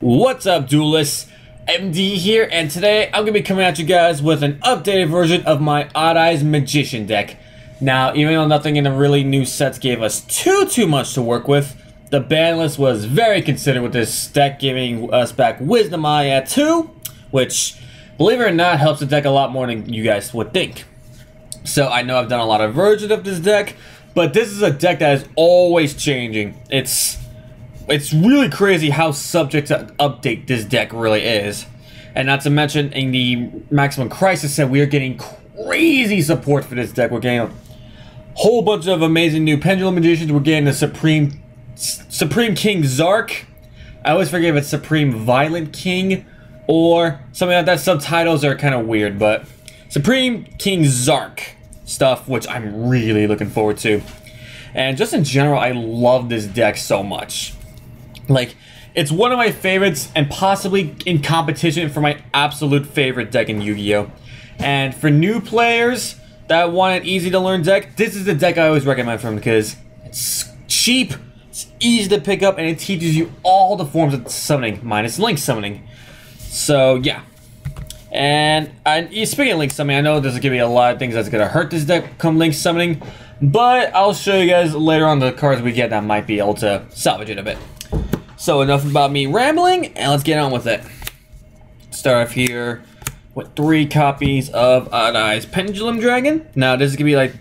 What's up, Duelists? MD here, and today I'm going to be coming at you guys with an updated version of my Odd Eyes Magician deck. Now, even though nothing in the really new sets gave us too much to work with, the ban list was very considerate with this deck, giving us back Wisdom Eye at 2, which, believe it or not, helps the deck a lot more than you guys would think. So I know I've done a lot of versions of this deck, but this is a deck that is always changing. It's really crazy how subject to update this deck really is. And not to mention, in the Maximum Crisis set, we are getting crazy support for this deck. We're getting a whole bunch of amazing new Pendulum Magicians. We're getting the Supreme King Zark. I always forget if it's Supreme Violent King or something like that. Subtitles are kind of weird, but Supreme King Zark stuff, which I'm really looking forward to. And just in general, I love this deck so much. Like, it's one of my favorites and possibly in competition for my absolute favorite deck in Yu-Gi-Oh! And for new players that want an easy to learn deck, this is the deck I always recommend for them because it's cheap, it's easy to pick up, and it teaches you all the forms of summoning, minus link summoning. So, yeah. And speaking of link summoning, I know there's going to be a lot of things that's going to hurt this deck come link summoning, but I'll show you guys later on the cards we get that might be able to salvage it a bit. So enough about me rambling, and let's get on with it. Start off here with 3 copies of Odd Eyes Pendulum Dragon. Now this is gonna be like,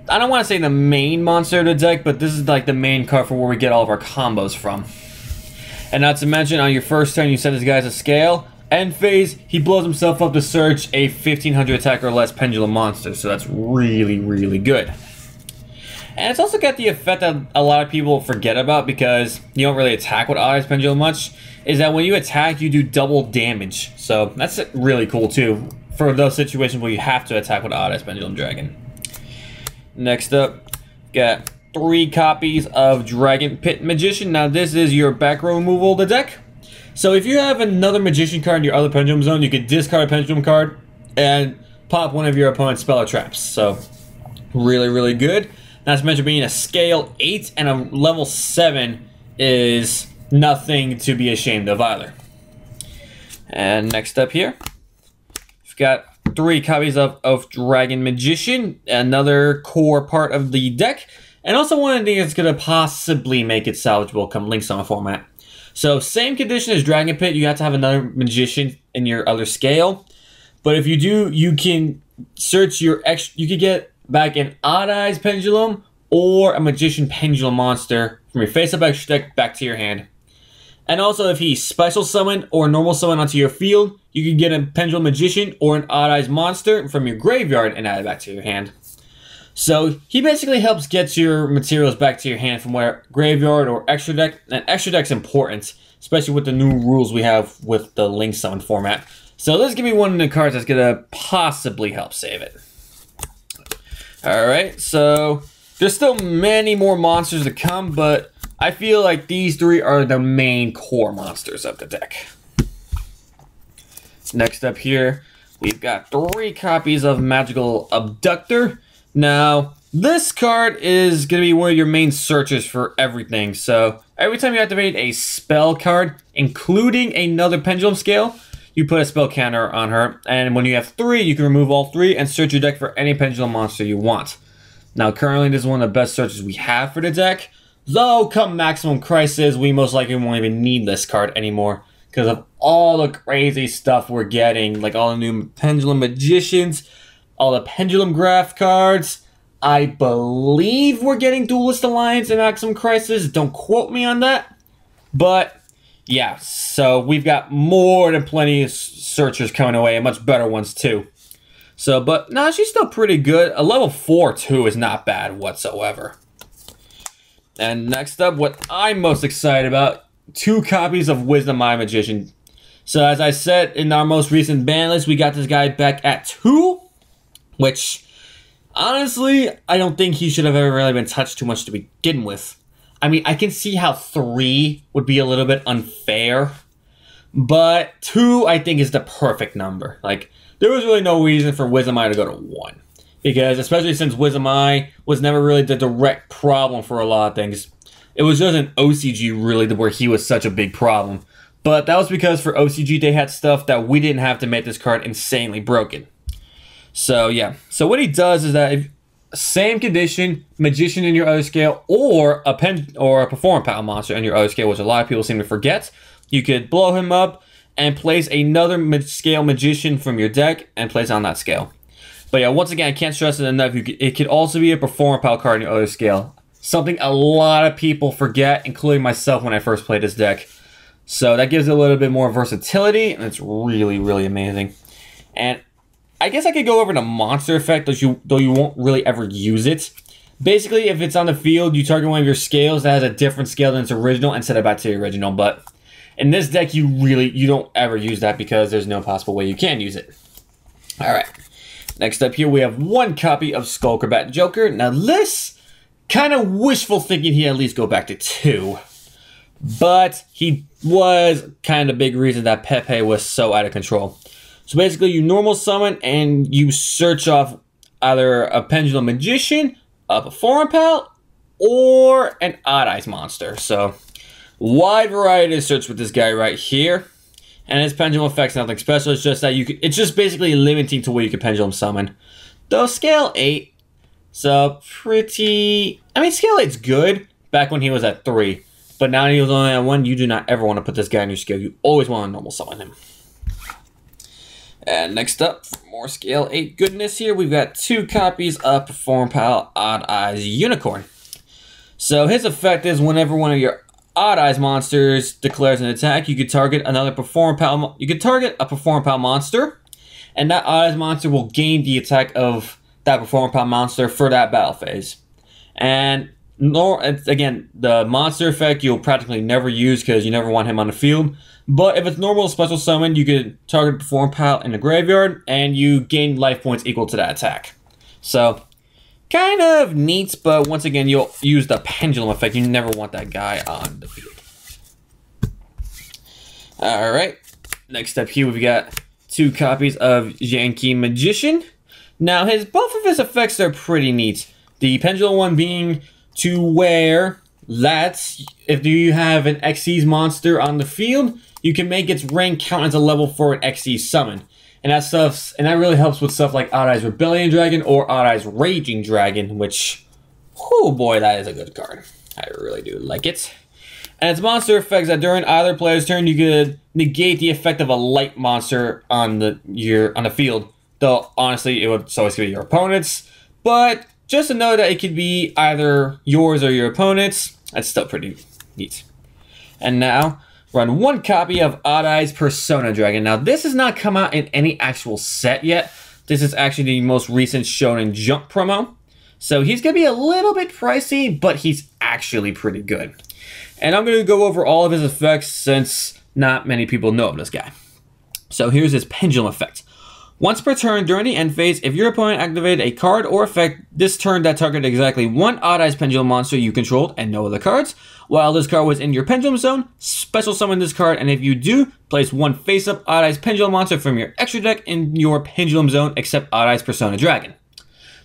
I don't want to say the main monster of the deck, but this is like the main card for where we get all of our combos from. And not to mention, on your first turn you set this guy to scale. End phase, he blows himself up to search a 1500 attack or less pendulum monster, so that's really good. And it's also got the effect that a lot of people forget about because you don't really attack with Odd Eyes Pendulum much, is that when you attack, you do double damage. So that's really cool too, for those situations where you have to attack with Odd Eyes Pendulum Dragon. Next up, got 3 copies of Dragon Pit Magician. Now this is your back row removal of the deck. So if you have another Magician card in your other Pendulum Zone, you could discard a Pendulum card and pop one of your opponent's spell or traps. So really good. Not to mention being a scale 8 and a level 7 is nothing to be ashamed of either. And next up here, we've got 3 copies of Dragon Magician, another core part of the deck, and also one of the things that's going to possibly make it salvageable come Link Summon format. So same condition as Dragon Pit, you have to have another Magician in your other scale, but if you do, you can search your extra, you could get back an Odd Eyes Pendulum or a Magician Pendulum monster from your face-up extra deck back to your hand. And also, if he special summon or normal summon onto your field, you can get a Pendulum Magician or an Odd Eyes monster from your graveyard and add it back to your hand. So he basically helps get your materials back to your hand from where graveyard or extra deck. And extra deck's important, especially with the new rules we have with the Link Summon format. So this is gonna be one of the cards that's gonna possibly help save it. Alright, so there's still many more monsters to come, but I feel like these 3 are the main core monsters of the deck. Next up here, we've got 3 copies of Magical Abductor. Now, this card is going to be one of your main searches for everything. So every time you activate a spell card, including another Pendulum Scale, you put a spell counter on her, and when you have 3, you can remove all 3 and search your deck for any Pendulum monster you want. Now, currently, this is one of the best searches we have for the deck, though come Maximum Crisis, we most likely won't even need this card anymore because of all the crazy stuff we're getting, like all the new Pendulum Magicians, all the Pendulum Graph cards. I believe we're getting Duelist Alliance and Maximum Crisis, don't quote me on that, but yeah, so we've got more than plenty of searchers coming away, and much better ones too. So, but no, she's still pretty good. A level 4 too is not bad whatsoever. And next up, what I'm most excited about, 2 copies of Wisdom Eye Magician. So as I said in our most recent ban list, we got this guy back at 2, which honestly, I don't think he should have ever really been touched too much to begin with. I mean, I can see how 3 would be a little bit unfair, but 2, I think, is the perfect number. Like, there was really no reason for Wisdom Eye to go to 1. Because, especially since Wisdom Eye was never really the direct problem for a lot of things. It was just an OCG, really, where he was such a big problem. But that was because for OCG they had stuff that we didn't have to make this card insanely broken. So yeah, so what he does is that if same condition, Magician in your other scale, or a Performance Pal monster in your other scale, which a lot of people seem to forget, you could blow him up and place another scale Magician from your deck and place on that scale. But yeah, once again, I can't stress it enough, it could also be a Performance Pal card in your other scale. Something a lot of people forget, including myself when I first played this deck. So that gives it a little bit more versatility, and it's really, really amazing. And I guess I could go over the monster effect, though you won't really ever use it. Basically, if it's on the field, you target one of your scales that has a different scale than its original and set it back to the original. But in this deck, you don't ever use that because there's no possible way you can use it. Alright, next up here we have one copy of Skullcrobat Joker. Now this, kind of wishful thinking he at least go back to 2. But he was kind of the big reason that Pepe was so out of control. So basically, you normal summon and you search off either a Pendulum Magician, a Performance Pal, or an Odd Eyes monster. So, wide variety to search with this guy right here. And his Pendulum effect's nothing special. It's just that it's just basically limiting to what you can Pendulum summon. Though scale 8, so pretty. I mean, scale 8's good back when he was at 3. But now he was only at 1. You do not ever want to put this guy in your scale. You always want to normal summon him. And next up, for more scale 8 goodness here, we've got 2 copies of Performance Pal Odd Eyes Unicorn. So his effect is whenever one of your Odd Eyes monsters declares an attack, you could target another Performance Pal. You could target a Performance Pal monster, and that Odd Eyes monster will gain the attack of that Performance Pal monster for that battle phase. And again, the monster effect you'll practically never use because you never want him on the field. But if it's normal special summon, you could target Performance Pal in the graveyard, and you gain life points equal to that attack. So, kind of neat, but once again, you'll use the Pendulum effect. You never want that guy on the field. Alright, next up here, we've got 2 copies of Yankee Magician. Now, both of his effects are pretty neat. The Pendulum one being to where if you have an Xyz monster on the field, you can make its rank count as a level for an Xyz summon. And that really helps with stuff like Odd Eyes Rebellion Dragon or Odd Eyes Raging Dragon, which, oh boy, that is a good card. I really do like it. And its monster effects that during either player's turn, you could negate the effect of a light monster on the field. Though, honestly, it would always be your opponent's. But just to know that it could be either yours or your opponent's, that's still pretty neat. And now, run 1 copy of Odd Eyes Persona Dragon. Now, this has not come out in any actual set yet. This is actually the most recent Shonen Jump promo. So he's going to be a little bit pricey, but he's actually pretty good. And I'm going to go over all of his effects since not many people know of this guy. So here's his Pendulum effect. Once per turn during the end phase, if your opponent activated a card or effect this turn that targeted exactly 1 Odd Eyes Pendulum monster you controlled and no other cards, while this card was in your Pendulum zone, special summon this card, and if you do, place 1 face-up Odd Eyes Pendulum monster from your extra deck in your Pendulum zone except Odd Eyes Persona Dragon.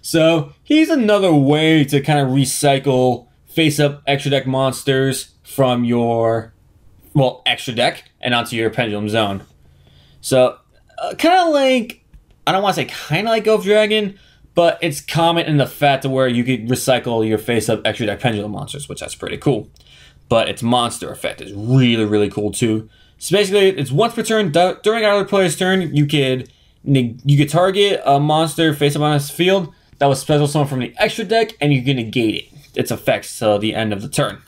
So he's another way to kind of recycle face-up extra deck monsters from your, extra deck and onto your Pendulum zone. So, kind of like, I don't want to say kind of like Ghost Dragon, but it's common in the fact to where you could recycle your face-up extra deck Pendulum monsters, which that's pretty cool. But its monster effect is really, really cool too. So basically, it's once per turn. During either player's turn, you could target a monster face-up on its field that was special summoned from the extra deck, and you can negate its effects till the end of the turn.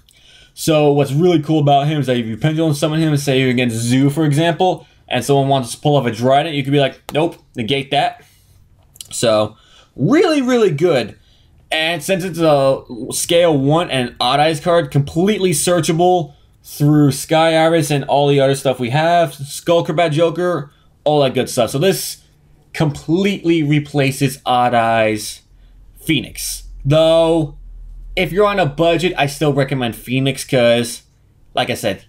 So what's really cool about him is that if you Pendulum summon him, say you're against Zoo, for example, and someone wants to pull off a Trident, you could be like, nope, negate that. So, really, really good. And since it's a scale 1 and Odd Eyes card, completely searchable through Sky Iris and all the other stuff we have, Skullcrobat Joker, all that good stuff. So this completely replaces Odd Eyes Phoenix. Though, if you're on a budget, I still recommend Phoenix because, like I said,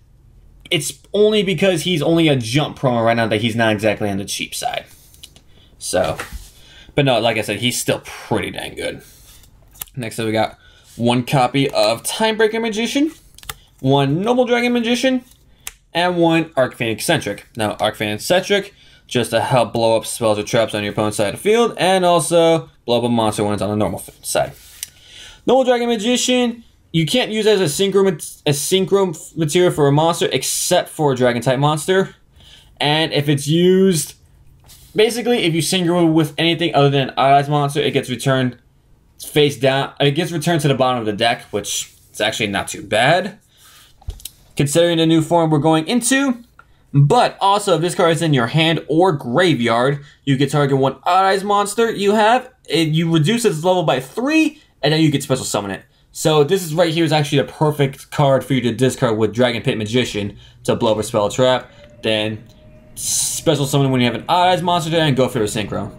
it's only because he's only a jump promo right now that he's not exactly on the cheap side. So, but no, like I said, he's still pretty dang good. Next up, we got 1 copy of Timebreaker Magician, 1 Noble Dragon Magician, and 1 Arcfang Eccentric. Now, Arcfang Eccentric, just to help blow up spells or traps on your opponent's side of the field, and also blow up a monster when it's on the normal side. Normal Dragon Magician, you can't use it as a synchro material for a monster except for a Dragon type monster. And if it's used, basically, if you synchro with anything other than an Odd Eyes monster, it gets returned face down. It gets returned to the bottom of the deck, which is actually not too bad, considering the new form we're going into. But also, if this card is in your hand or graveyard, you can target 1 Odd Eyes monster you have. You reduce its level by 3, and then you can special summon it. So this is right here is actually the perfect card for you to discard with Dragon Pit Magician to blow up a spell trap. Then special summon when you have an Odd Eyes monster there and go for the synchro.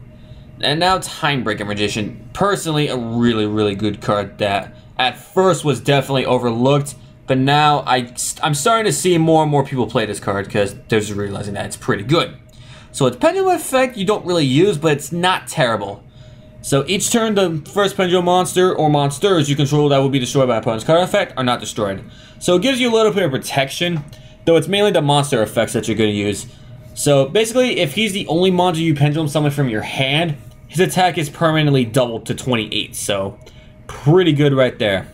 And now Timebreaker Magician. Personally, a really, really good card that at first was definitely overlooked. But now I'm starting to see more and more people play this card because they're just realizing that it's pretty good. So its Pendulum effect you don't really use, but it's not terrible. So each turn, the first Pendulum monster or monsters you control that will be destroyed by opponent's card effect are not destroyed. So it gives you a little bit of protection, though it's mainly the monster effects that you're going to use. So basically, if he's the only monster you Pendulum summon from your hand, his attack is permanently doubled to 28. So pretty good right there.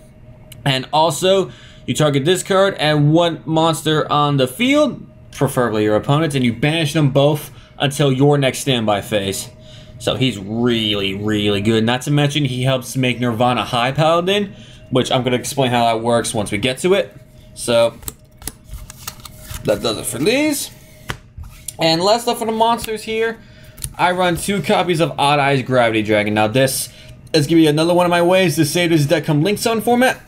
And also, you target this card and 1 monster on the field, preferably your opponent's, and you banish them both until your next standby phase. So he's really, really good. Not to mention, he helps make Nirvana High Paladin, which I'm going to explain how that works once we get to it. So that does it for these. And last up for the monsters here, I run 2 copies of Odd Eyes Gravity Dragon. Now this is going to be another one of my ways to save this deck come Link Summon format.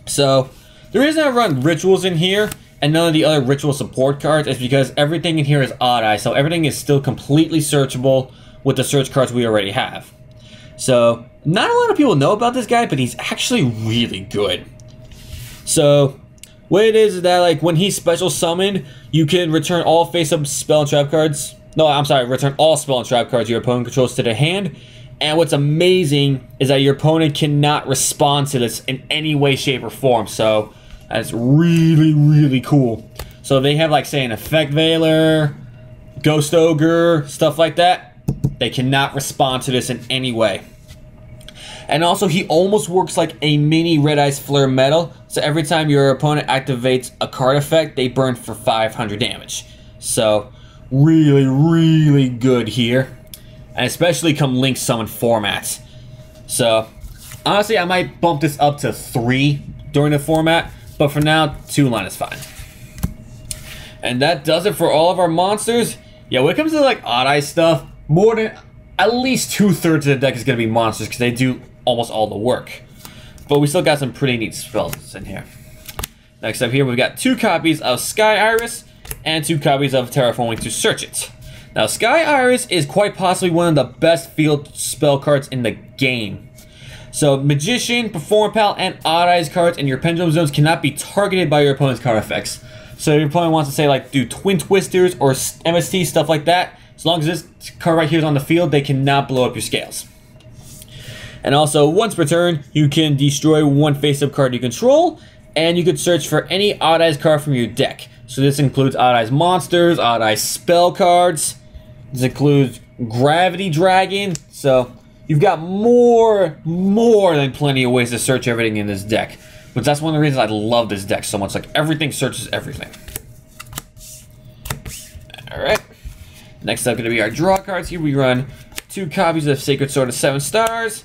So the reason I run Rituals in here and none of the other Ritual support cards is because everything in here is Odd Eyes, so everything is still completely searchable with the search cards we already have. So not a lot of people know about this guy, but he's actually really good. So what it is that, like, when he's special summoned, you can return all face-up spell and trap cards. No, I'm sorry, return all spell and trap cards your opponent controls to their hand. And what's amazing is that your opponent cannot respond to this in any way, shape, or form. So that's really, really cool. So they have, like, say, an Effect Veiler, Ghost Ogre, stuff like that. They cannot respond to this in any way. And also, he almost works like a mini Red Eyes Flare Metal. So every time your opponent activates a card effect, they burn for 500 damage. So really, really good here. And especially come Link Summon formats. So honestly, I might bump this up to 3 during the format. But for now, 2 line is fine. And that does it for all of our monsters. Yeah, when it comes to like Odd Eye stuff, more than at least 2/3 of the deck is going to be monsters because they do almost all the work. But we still got some pretty neat spells in here. Next up here, we've got 2 copies of Sky Iris and 2 copies of Terraforming to Search It. Now, Sky Iris is quite possibly one of the best field spell cards in the game. So, Magician, Perform Pal, and Odd Eyes cards in your Pendulum Zones cannot be targeted by your opponent's card effects. So, if your opponent wants to say, like, do Twin Twisters or MST, stuff like that, as long as this card right here is on the field, they cannot blow up your scales. And also, once per turn, you can destroy 1 face-up card you control, and you can search for any Odd Eyes card from your deck. So this includes Odd Eyes monsters, Odd Eyes spell cards. This includes Gravity Dragon. So you've got more than plenty of ways to search everything in this deck. But that's one of the reasons I love this deck so much. Like, everything searches everything. Alright. Next up, going to be our draw cards. Here we run 2 copies of Sacred Sword of 7 Stars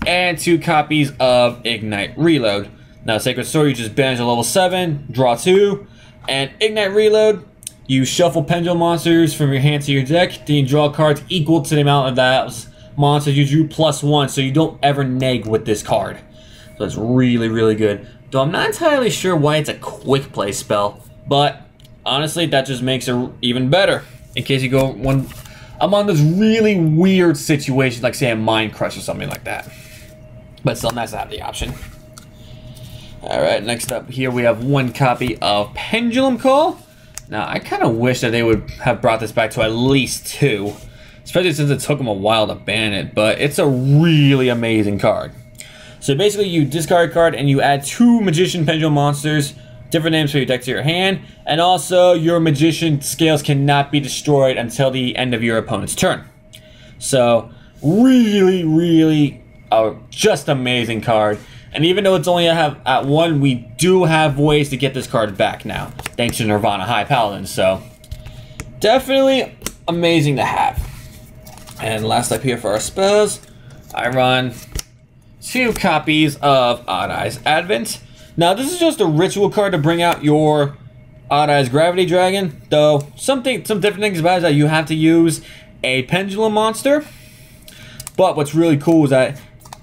and 2 copies of Ignite Reload. Now, Sacred Sword, you just banish a level 7, draw 2, and Ignite Reload, you shuffle Pendulum monsters from your hand to your deck, then you draw cards equal to the amount of that monster you drew +1, so you don't ever neg with this card. So it's really, really good. Though I'm not entirely sure why it's a quick play spell, but honestly, that just makes it even better. In case you go I'm on this really weird situation, like say a Mind Crush or something like that. But still nice to have the option. Alright, next up here we have 1 copy of Pendulum Call. Now, I kind of wish that they would have brought this back to at least 2. Especially since it took them a while to ban it, but it's a really amazing card. So basically, you discard a card and you add 2 Magician Pendulum monsters different names for your deck to your hand, and also your Magician scales cannot be destroyed until the end of your opponent's turn. So, really, just amazing card. And even though it's only at 1, we do have ways to get this card back now, thanks to Nirvana High Paladin. So, definitely amazing to have. And last up here for our spells, I run 2 copies of Odd Eyes Advent. Now, this is just a ritual card to bring out your Odd Eyes Gravity Dragon, though some different things about it is that you have to use a Pendulum monster. But what's really cool is that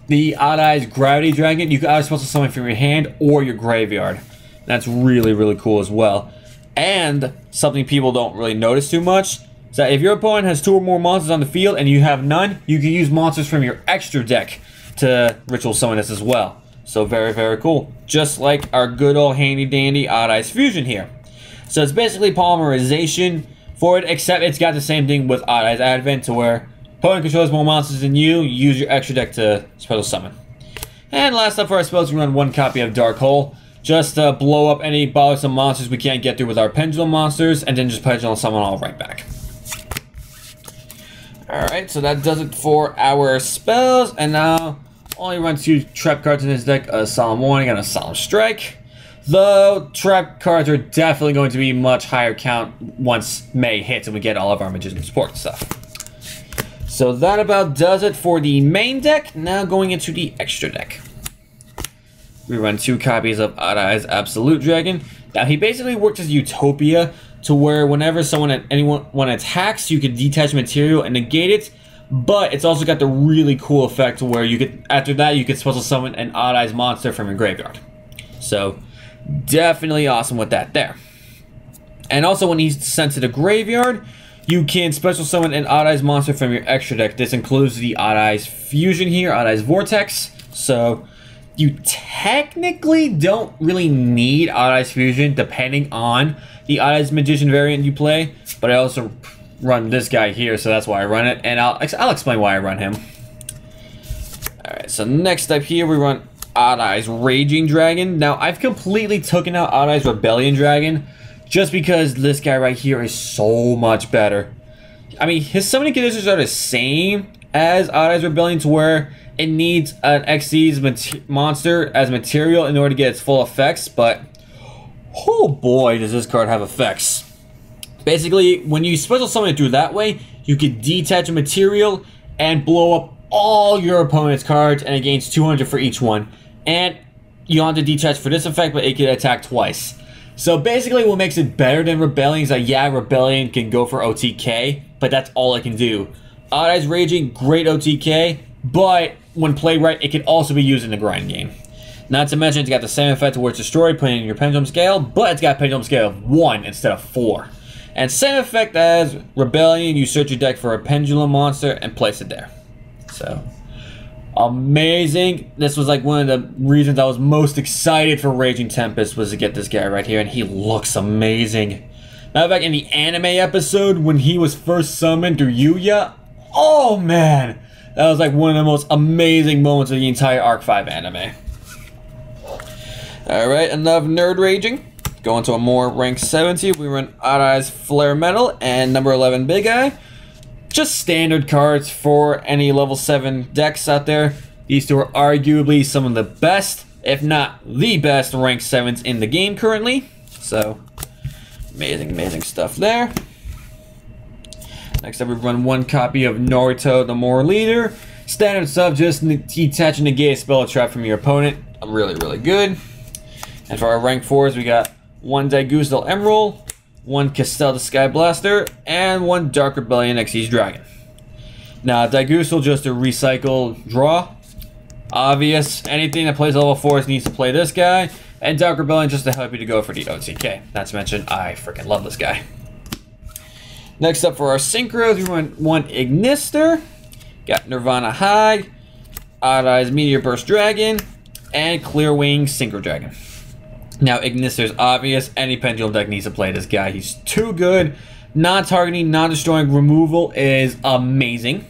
the Odd Eyes Gravity Dragon, you can either supposed to summon from your hand or your graveyard. That's really cool as well. And something people don't really notice too much is that if your opponent has 2 or more monsters on the field and you have none, you can use monsters from your extra deck to ritual summon this as well. So very cool. Just like our good old handy dandy Odd Eyes Fusion here. So it's basically polymerization for it, except it's got the same thing with Odd Eyes Advent, to where opponent controls more monsters than you, use your extra deck to special summon. And last up for our spells, we run 1 copy of Dark Hole, just to blow up any bothersome monsters we can't get through with our Pendulum monsters, and then just Pendulum summon all right back. Alright, so that does it for our spells, and now only run 2 trap cards in this deck, a Solemn Warning and a Solemn Strike. Though trap cards are definitely going to be much higher count once May hits and we get all of our Magician support stuff. So that about does it for the main deck. Now going into the extra deck. We run 2 copies of Odd Eyes Absolute Dragon. Now he basically works as Utopia, to where whenever anyone attacks, you can detach material and negate it. But it's also got the really cool effect to where you could, after that, you could special summon an Odd Eyes monster from your graveyard. So definitely awesome with that there. And also when he's sent to the graveyard, you can special summon an Odd Eyes monster from your extra deck. This includes the Odd Eyes Fusion here, Odd Eyes Vortex. So you technically don't really need Odd Eyes Fusion depending on the Odd Eyes Magician variant you play. But I also run this guy here, so that's why I run it. And I'll explain why I run him. Alright, so next up here we run Odd Eyes Raging Dragon. Now I've completely taken out Odd Eyes Rebellion Dragon, just because this guy right here is so much better. I mean, his summoning conditions are the same as Odd Eyes Rebellion, to where it needs an Xyz monster as material in order to get its full effects, but oh boy does this card have effects. Basically, when you special summon it through that way, you can detach a material and blow up all your opponent's cards, and it gains 200 for each one. And you don't have to detach for this effect, but it can attack twice. So basically what makes it better than Rebellion is that, yeah, Rebellion can go for OTK, but that's all it can do. Odd Eyes Raging, great OTK, but when played right, it can also be used in the grind game. Not to mention, it's got the same effect where it's destroyed, putting in your Pendulum Scale, but it's got a Pendulum Scale of 1 instead of 4. And same effect as Rebellion, you search your deck for a Pendulum monster and place it there. So amazing. This was like one of the reasons I was most excited for Raging Tempest, was to get this guy right here, and he looks amazing. Matter of fact, in the anime episode when he was first summoned through YuGiOh, oh man, that was like one of the most amazing moments of the entire Arc 5 anime. Alright, enough nerd raging. Going to a more rank 70, we run Odd Eyes Flare Metal and number 11 Big Eye. Just standard cards for any level 7 decks out there. These two are arguably some of the best, if not the best, rank 7s in the game currently. So, amazing stuff there. Next up, we run 1 copy of Naruto the More Leader. Standard stuff, just detach and negate a spell or trap from your opponent. Really good. And for our rank 4s, we got 1 Daigusel Emerald, 1 Castel the Sky Blaster, and 1 Dark Rebellion Xyz Dragon. Now, Daigusel just a recycle draw. Obvious, anything that plays level 4s needs to play this guy. And Dark Rebellion just to help you to go for the OTK. Not to mention, I freaking love this guy. Next up for our synchros, we run 1 Ignister, got Nirvana High, Odd Eyes Meteor Burst Dragon, and Clear Wing Synchro Dragon. Now, Ignister's obvious. Any Pendulum deck needs to play this guy. He's too good. Non-targeting, non-destroying removal is amazing.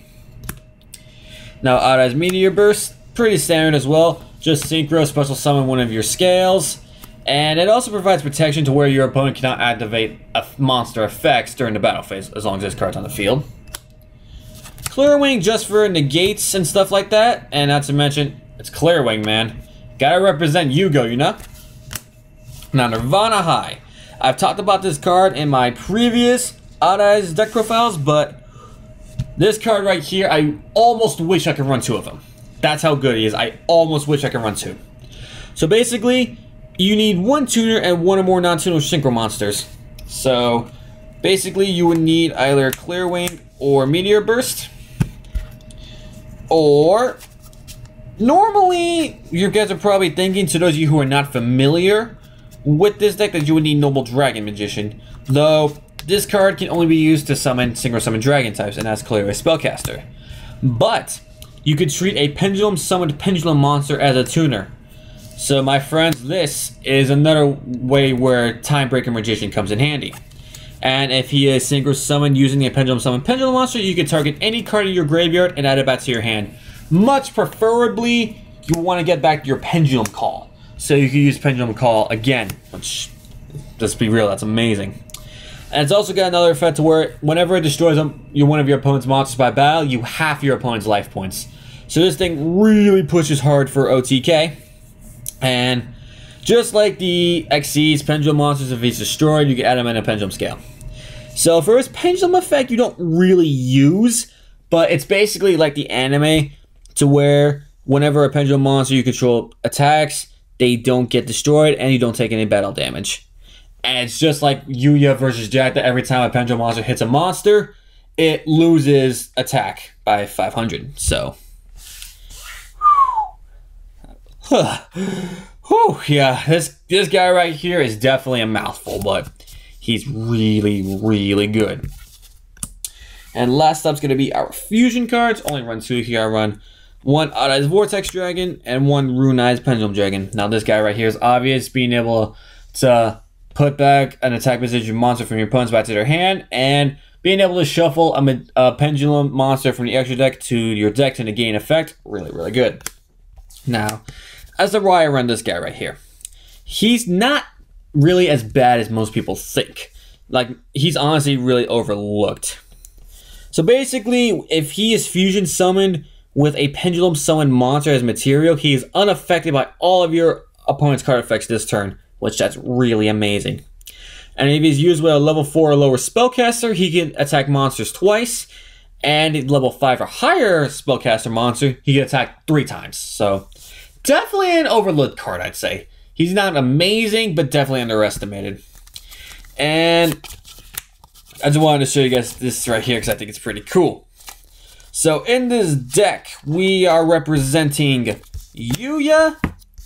Now, Odd Eyes Meteor Burst, pretty standard as well. Just synchro, special summon one of your scales. And it also provides protection to where your opponent cannot activate monster effects during the battle phase, as long as this card's on the field. Clear Wing just for negates and stuff like that, and not to mention, it's Clear Wing, man. Gotta represent YuGiOh, you know? Now, Nirvana High. I've talked about this card in my previous Odd Eyes deck profiles, but this card right here, I almost wish I could run 2 of them. That's how good he is. I almost wish I could run 2. So basically, you need 1 tuner and 1 or more non-tuner synchro monsters. So basically, you would need either Clear Wing or Meteor Burst. Or normally, you guys are probably thinking, to those of you who are not familiar with this deck, that you would need Noble Dragon Magician. Though this card can only be used to summon synchro summon dragon types, and that's clearly a spellcaster. But you could treat a pendulum summoned pendulum monster as a tuner. So my friends, this is another way where Timebreaker Magician comes in handy. And if he is synchro summoned using a pendulum summoned pendulum monster, you can target any card in your graveyard and add it back to your hand. Much preferably, you want to get back your Pendulum Call. So you can use Pendulum Call again, which, let's be real, that's amazing. And it's also got another effect to where whenever it destroys one of your opponent's monsters by battle, you half your opponent's life points. So this thing really pushes hard for OTK. And just like the XC's Pendulum Monsters, if he's destroyed, you can add him in a Pendulum Scale. So for his Pendulum effect, you don't really use, but it's basically like the anime, to where whenever a Pendulum Monster you control attacks, they don't get destroyed and you don't take any battle damage. And it's just like YuGiOh versus Jack, that every time a Pendulum Monster hits a monster, it loses attack by 500. So whew, yeah, this guy right here is definitely a mouthful, but he's really, really good. And last up's going to be our fusion cards. Only run 2 here. I run 1 Odd Eyes Vortex Dragon and 1 Rune Eyes Pendulum Dragon. Now this guy right here is obvious, being able to put back an attack position monster from your opponent's back to their hand, and being able to shuffle a Pendulum monster from the extra deck to your deck to negate an effect. Really, really good. Now, as to why I run this guy right here. He's not really as bad as most people think. Like, he's honestly really overlooked. So basically, if he is fusion summoned with a Pendulum summoned monster as material, he is unaffected by all of your opponent's card effects this turn, which that's really amazing. And if he's used with a level 4 or lower spellcaster, he can attack monsters twice. And a level 5 or higher spellcaster monster, he can attack 3 times. So definitely an overlooked card, I'd say. He's not amazing, but definitely underestimated. And I just wanted to show you guys this right here because I think it's pretty cool. So in this deck, we are representing YuYa,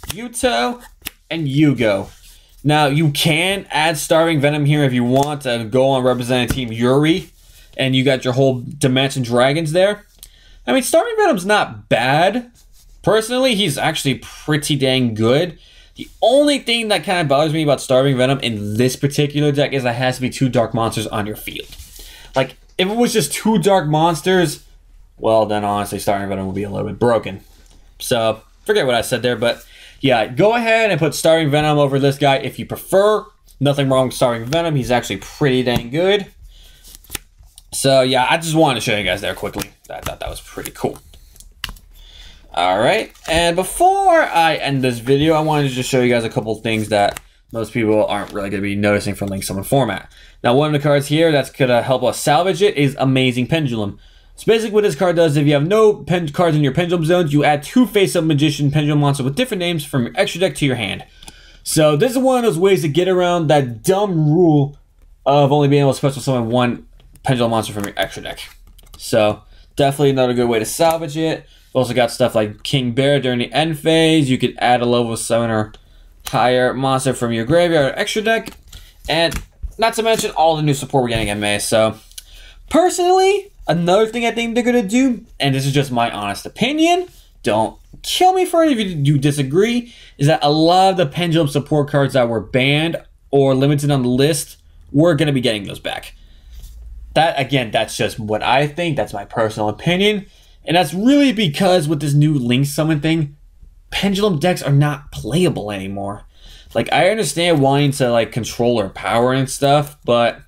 YuToh, and YuGiOh. Now, you can add Starving Venom here if you want to go on representing Team Yuri, and you got your whole Dimension Dragons there. I mean, Starving Venom's not bad. Personally, he's actually pretty dang good. The only thing that kind of bothers me about Starving Venom in this particular deck is that it has to be 2 dark monsters on your field. Like, if it was just 2 dark monsters, well, then honestly, Starving Venom would be a little bit broken. So, forget what I said there, but yeah, go ahead and put Starving Venom over this guy if you prefer. Nothing wrong with Starving Venom. He's actually pretty dang good. So, yeah, I just wanted to show you guys there quickly. I thought that was pretty cool. Alright, and before I end this video, I wanted to just show you guys a couple things that most people aren't really going to be noticing from Link Summon format. Now, one of the cards here that's going to help us salvage it is Amazing Pendulum. So basically what this card does, if you have no cards in your Pendulum zones, you add 2 face-up Magician Pendulum monsters with different names from your extra deck to your hand. So this is one of those ways to get around that dumb rule of only being able to special summon 1 Pendulum monster from your extra deck. So definitely another good way to salvage it. We've also got stuff like King Bear during the end phase. You could add a level 7 or higher monster from your graveyard or extra deck. And not to mention all the new support we're getting in May. So personally, another thing I think they're going to do, and this is just my honest opinion, don't kill me for it if you disagree, is that a lot of the Pendulum support cards that were banned or limited on the list, we're going to be getting those back. That, again, that's just what I think. That's my personal opinion. And that's really because with this new Link Summon thing, Pendulum decks are not playable anymore. Like, I understand wanting to, like, control her power and stuff, but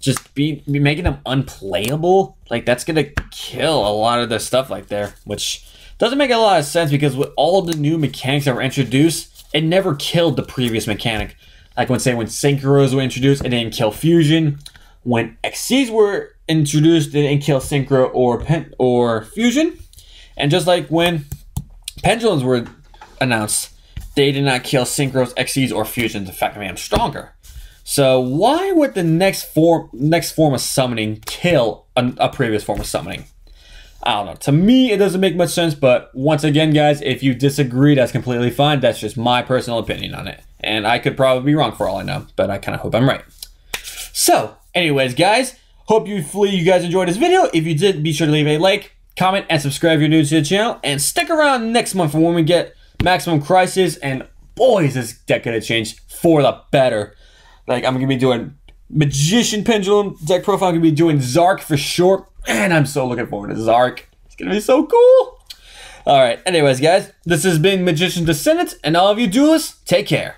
just be making them unplayable, like, that's gonna kill a lot of the stuff like there, which doesn't make a lot of sense because with all the new mechanics that were introduced, it never killed the previous mechanic. Like, when Synchros were introduced, it didn't kill Fusion. When XCs were introduced, it didn't kill Synchro or Fusion. And just like when Pendulums were announced, they did not kill Synchros, XCs, or Fusions. In fact, I made them stronger. So why would the next form of summoning kill a previous form of summoning? I don't know. To me, it doesn't make much sense, but once again, guys, if you disagree, that's completely fine. That's just my personal opinion on it. And I could probably be wrong for all I know, but I kind of hope I'm right. So, anyways, guys, hopefully you guys enjoyed this video. If you did, be sure to leave a like, comment, and subscribe if you're new to the channel. And stick around next month for when we get Maximum Crisis. And boy, is this deck going to change for the better. Like, I'm going to be doing Magician Pendulum deck profile. I'm going to be doing Zark for short. And I'm so looking forward to Zark. It's going to be so cool. Alright, anyways, guys, this has been Magician Descendant. And all of you duelists, take care.